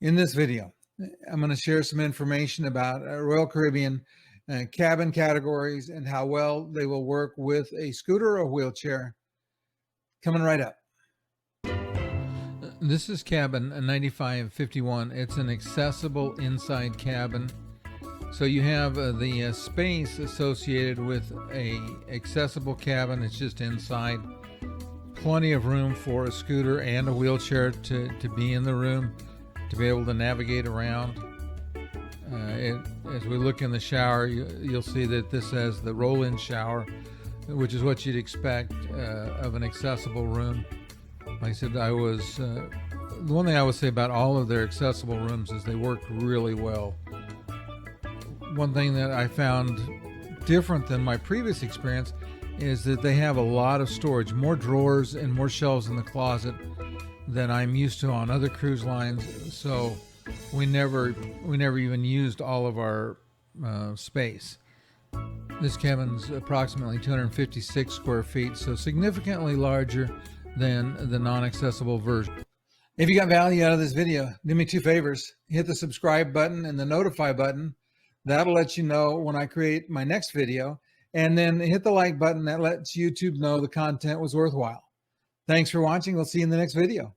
In this video, I'm going to share some information about Royal Caribbean cabin categories and how well they will work with a scooter or wheelchair. Coming right up. This is cabin 9551. It's an accessible inside cabin. So you have the space associated with a accessible cabin. It's just inside. Plenty of room for a scooter and a wheelchair to be in the room, to be able to navigate around. As we look in the shower, you'll see that this has the roll-in shower, which is what you'd expect of an accessible room. Like I said, the one thing I would say about all of their accessible rooms is they work really well. One thing that I found different than my previous experience is that they have a lot of storage, more drawers and more shelves in the closet than I'm used to on other cruise lines. So we never even used all of our space. This cabin's approximately 256 square feet, so significantly larger than the non-accessible version. If you got value out of this video, do me two favors. Hit the subscribe button and the notify button. That'll let you know when I create my next video. And then hit the like button. That lets YouTube know the content was worthwhile. Thanks for watching. We'll see you in the next video.